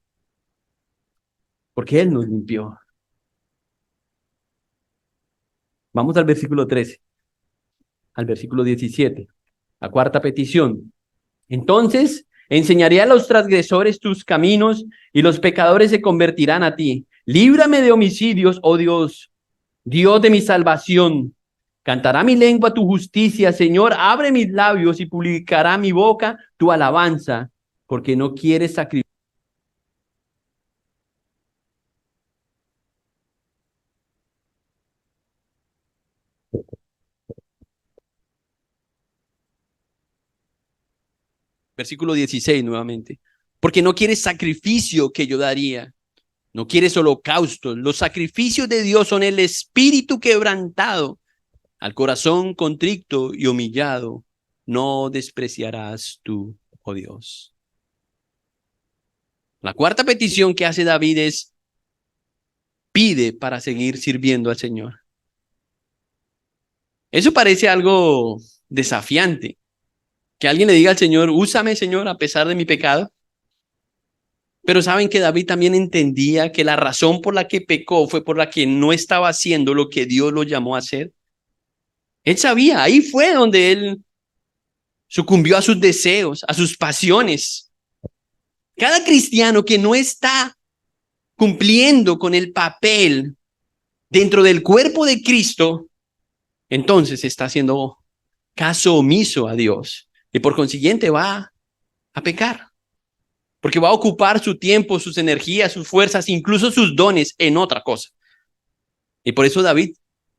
Porque Él nos limpió. Vamos al versículo 13, al versículo 17. La cuarta petición. Entonces enseñaré a los transgresores tus caminos y los pecadores se convertirán a ti. Líbrame de homicidios, oh Dios, Dios de mi salvación. Cantará mi lengua tu justicia, Señor, abre mis labios y publicará mi boca tu alabanza, porque no quieres sacrificar. Versículo 16 nuevamente. Porque no quieres sacrificio que yo daría. No quieres holocaustos. Los sacrificios de Dios son el espíritu quebrantado. Al corazón contrito y humillado, no despreciarás tú, oh Dios. La cuarta petición que hace David es, pide para seguir sirviendo al Señor. Eso parece algo desafiante. Que alguien le diga al Señor, úsame, Señor, a pesar de mi pecado. Pero saben que David también entendía que la razón por la que pecó fue por la que no estaba haciendo lo que Dios lo llamó a hacer. Él sabía, ahí fue donde él sucumbió a sus deseos, a sus pasiones. Cada cristiano que no está cumpliendo con el papel dentro del cuerpo de Cristo, entonces está haciendo caso omiso a Dios y por consiguiente va a pecar, porque va a ocupar su tiempo, sus energías, sus fuerzas, incluso sus dones en otra cosa. Y por eso David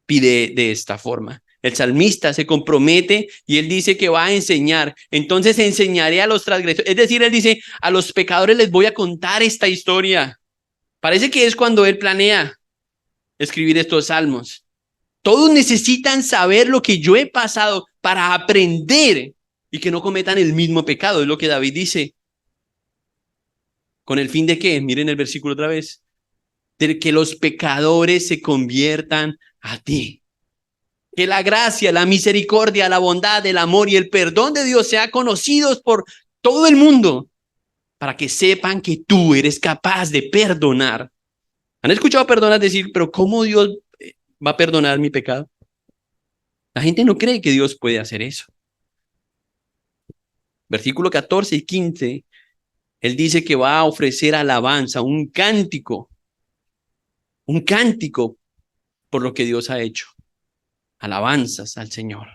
pide de esta forma. El salmista se compromete y él dice que va a enseñar. Entonces enseñaré a los transgresores. Es decir, él dice, a los pecadores les voy a contar esta historia. Parece que es cuando él planea escribir estos salmos. Todos necesitan saber lo que yo he pasado para aprender y que no cometan el mismo pecado. Es lo que David dice. ¿Con el fin de qué? Miren el versículo otra vez. De que los pecadores se conviertan a ti. Que la gracia, la misericordia, la bondad, el amor y el perdón de Dios sean conocidos por todo el mundo para que sepan que tú eres capaz de perdonar. ¿Han escuchado personas decir, pero cómo Dios va a perdonar mi pecado? La gente no cree que Dios puede hacer eso. Versículo 14 y 15, él dice que va a ofrecer alabanza, un cántico por lo que Dios ha hecho. Alabanzas al Señor.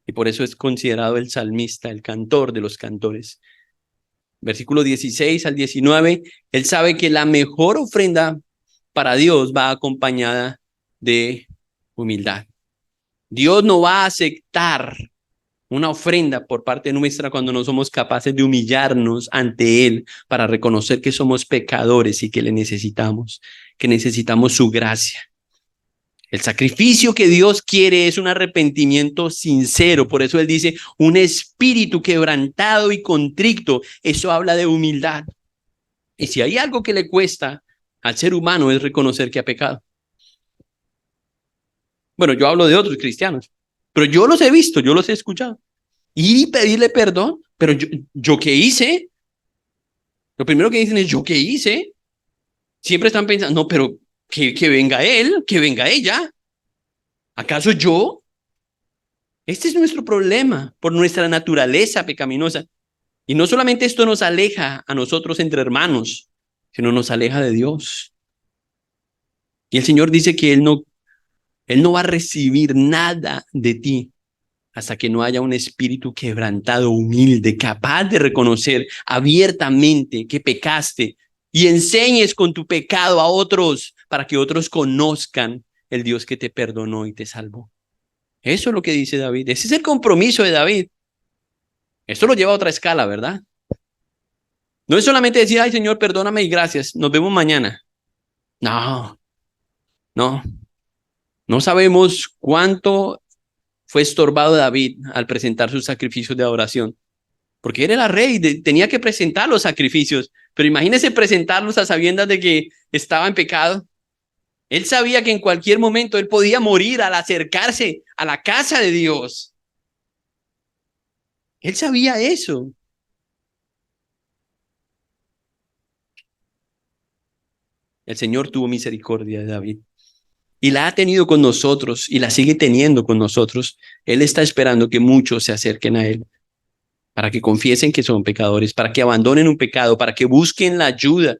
Y por eso es considerado el salmista, el cantor de los cantores. Versículo 16 al 19, él sabe que la mejor ofrenda para Dios va acompañada de humildad. Dios no va a aceptar una ofrenda por parte nuestra cuando no somos capaces de humillarnos ante Él para reconocer que somos pecadores y que le necesitamos, que necesitamos su gracia. El sacrificio que Dios quiere es un arrepentimiento sincero. Por eso Él dice, un espíritu quebrantado y contrito. Eso habla de humildad. Y si hay algo que le cuesta al ser humano es reconocer que ha pecado. Bueno, yo hablo de otros cristianos, pero yo los he visto, yo los he escuchado. Ir y pedirle perdón, pero yo ¿qué hice? Lo primero que dicen es, ¿yo qué hice? Siempre están pensando, no, pero que venga él, que venga ella. ¿Acaso yo? Este es nuestro problema por nuestra naturaleza pecaminosa. Y no solamente esto nos aleja a nosotros entre hermanos, sino nos aleja de Dios. Y el Señor dice que Él no va a recibir nada de ti hasta que no haya un espíritu quebrantado, humilde, capaz de reconocer abiertamente que pecaste y enseñes con tu pecado a otros para que otros conozcan el Dios que te perdonó y te salvó. Eso es lo que dice David. Ese es el compromiso de David. Esto lo lleva a otra escala, ¿verdad? No es solamente decir, ay Señor, perdóname y gracias, nos vemos mañana. No, no, no sabemos cuánto fue estorbado David al presentar sus sacrificios de adoración. Porque él era rey, tenía que presentar los sacrificios, pero imagínese presentarlos a sabiendas de que estaba en pecado. Él sabía que en cualquier momento él podía morir al acercarse a la casa de Dios. Él sabía eso. El Señor tuvo misericordia de David y la ha tenido con nosotros y la sigue teniendo con nosotros. Él está esperando que muchos se acerquen a Él para que confiesen que son pecadores, para que abandonen un pecado, para que busquen la ayuda.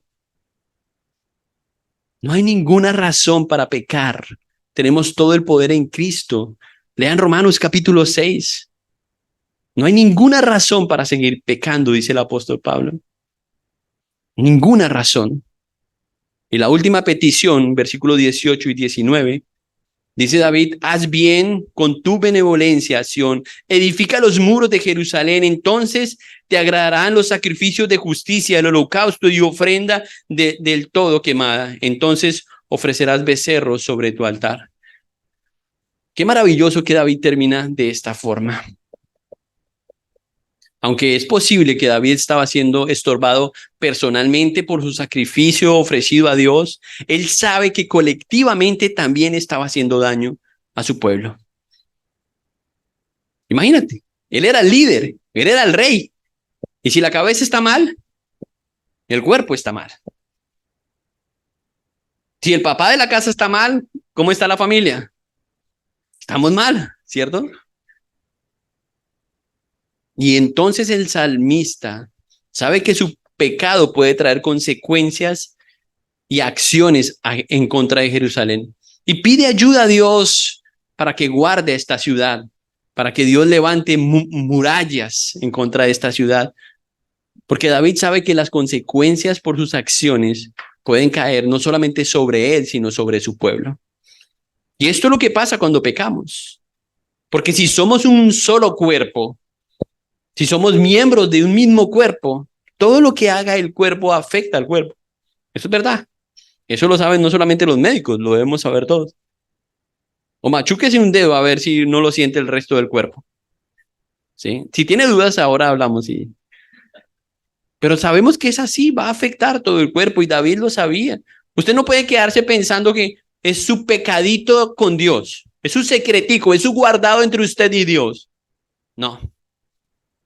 No hay ninguna razón para pecar. Tenemos todo el poder en Cristo. Lean Romanos capítulo 6. No hay ninguna razón para seguir pecando, dice el apóstol Pablo. Ninguna razón. Y la última petición, versículos 18 y 19, dice David, haz bien con tu benevolencia, Sión, edifica los muros de Jerusalén, entonces te agradarán los sacrificios de justicia, el holocausto y ofrenda del todo quemada. Entonces ofrecerás becerros sobre tu altar. Qué maravilloso que David termina de esta forma. Aunque es posible que David estaba siendo estorbado personalmente por su sacrificio ofrecido a Dios, él sabe que colectivamente también estaba haciendo daño a su pueblo. Imagínate, él era el líder, él era el rey. Y si la cabeza está mal, el cuerpo está mal. Si el papá de la casa está mal, ¿cómo está la familia? Estamos mal, ¿cierto? Y entonces el salmista sabe que su pecado puede traer consecuencias y acciones en contra de Jerusalén. Y pide ayuda a Dios para que guarde esta ciudad, para que Dios levante murallas en contra de esta ciudad. Porque David sabe que las consecuencias por sus acciones pueden caer no solamente sobre él, sino sobre su pueblo. Y esto es lo que pasa cuando pecamos. Porque si somos un solo cuerpo, si somos miembros de un mismo cuerpo, todo lo que haga el cuerpo afecta al cuerpo. Eso es verdad. Eso lo saben no solamente los médicos, lo debemos saber todos. O machúquese un dedo a ver si no lo siente el resto del cuerpo. ¿Sí? Si tiene dudas, ahora hablamos. ¿Sí? Pero sabemos que es así, va a afectar todo el cuerpo y David lo sabía. Usted no puede quedarse pensando que es su pecadito con Dios, es su secretico, es su guardado entre usted y Dios. No.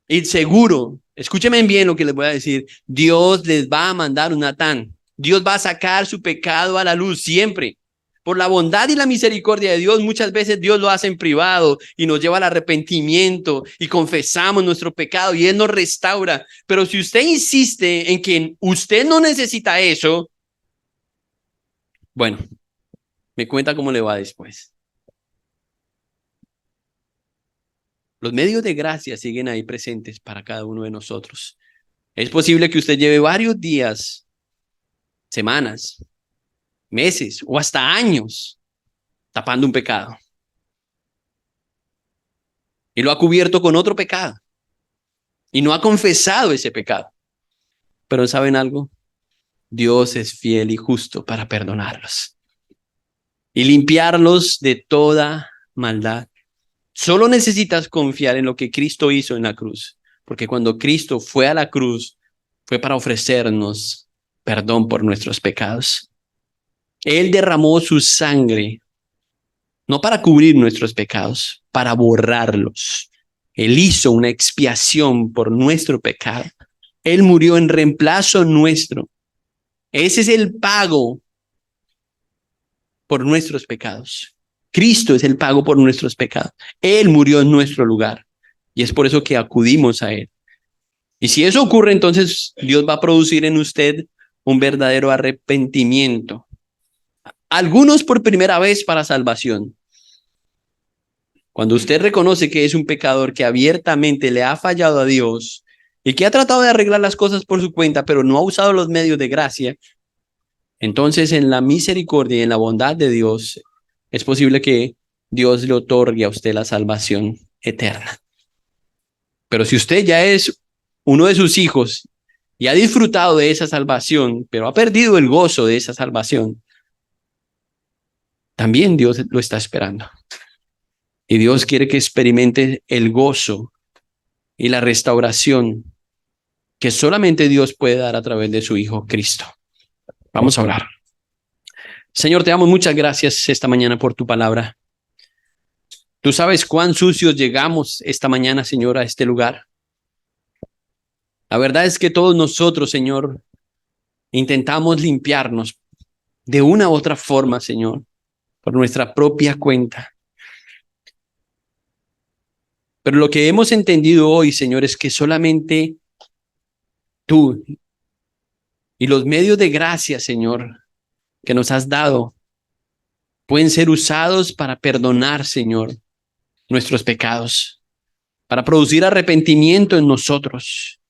Y seguro, escúcheme bien lo que les voy a decir, Dios les va a mandar un Natán. Dios va a sacar su pecado a la luz siempre. Por la bondad y la misericordia de Dios, muchas veces Dios lo hace en privado y nos lleva al arrepentimiento y confesamos nuestro pecado y Él nos restaura. Pero si usted insiste en que usted no necesita eso, bueno, me cuenta cómo le va después. Los medios de gracia siguen ahí presentes para cada uno de nosotros. Es posible que usted lleve varios días, semanas, meses o hasta años tapando un pecado y lo ha cubierto con otro pecado y no ha confesado ese pecado. Pero ¿saben algo? Dios es fiel y justo para perdonarlos. y limpiarlos de toda maldad. Solo necesitas confiar en lo que Cristo hizo en la cruz, porque cuando Cristo fue a la cruz, fue para ofrecernos perdón por nuestros pecados. Él derramó su sangre, no para cubrir nuestros pecados, para borrarlos. Él hizo una expiación por nuestro pecado. Él murió en reemplazo nuestro. Ese es el pago por nuestros pecados. Cristo es el pago por nuestros pecados. Él murió en nuestro lugar. Y es por eso que acudimos a Él. Y si eso ocurre, entonces Dios va a producir en usted un verdadero arrepentimiento. Algunos por primera vez para salvación. Cuando usted reconoce que es un pecador que abiertamente le ha fallado a Dios y que ha tratado de arreglar las cosas por su cuenta, pero no ha usado los medios de gracia, entonces en la misericordia y en la bondad de Dios es posible que Dios le otorgue a usted la salvación eterna. Pero si usted ya es uno de sus hijos y ha disfrutado de esa salvación, pero ha perdido el gozo de esa salvación, también Dios lo está esperando. Y Dios quiere que experimente el gozo y la restauración que solamente Dios puede dar a través de su Hijo Cristo. Vamos a orar. Señor, te damos muchas gracias esta mañana por tu palabra. Tú sabes cuán sucios llegamos esta mañana, Señor, a este lugar. La verdad es que todos nosotros, Señor, intentamos limpiarnos de una u otra forma, Señor, por nuestra propia cuenta. Pero lo que hemos entendido hoy, Señor, es que solamente tú y los medios de gracia, Señor, que nos has dado, pueden ser usados para perdonar, Señor, nuestros pecados, para producir arrepentimiento en nosotros.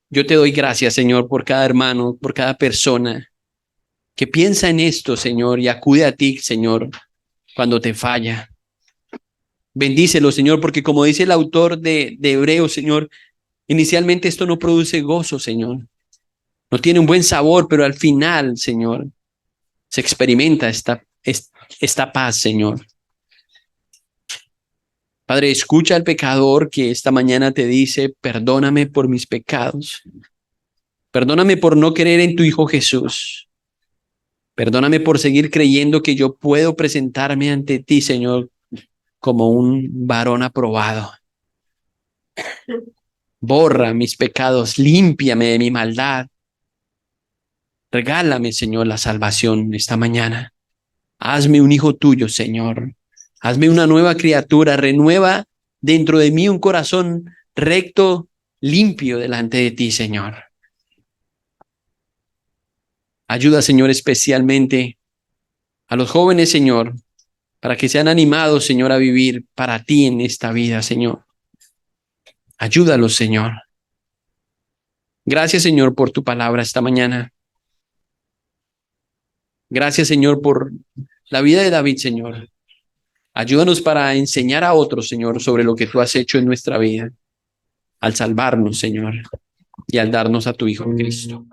Yo te doy gracias, Señor, por cada hermano, por cada persona que piensa en esto, Señor, y acude a ti, Señor, cuando te falla. Bendícelo, Señor, porque como dice el autor de Hebreos, Señor, inicialmente esto no produce gozo, Señor. No tiene un buen sabor, pero al final, Señor, se experimenta esta paz, Señor. Padre, escucha al pecador que esta mañana te dice, perdóname por mis pecados. Perdóname por no creer en tu Hijo Jesús. Perdóname por seguir creyendo que yo puedo presentarme ante ti, Señor, como un varón aprobado. Borra mis pecados, límpiame de mi maldad. Regálame, Señor, la salvación esta mañana. Hazme un hijo tuyo, Señor. Hazme una nueva criatura. Renueva dentro de mí un corazón recto, limpio delante de ti, Señor. Ayuda, Señor, especialmente a los jóvenes, Señor, para que sean animados, Señor, a vivir para ti en esta vida, Señor. Ayúdalos, Señor. Gracias, Señor, por tu palabra esta mañana. Gracias, Señor, por la vida de David, Señor. Ayúdanos para enseñar a otros, Señor, sobre lo que tú has hecho en nuestra vida, al salvarnos, Señor, y al darnos a tu Hijo Cristo.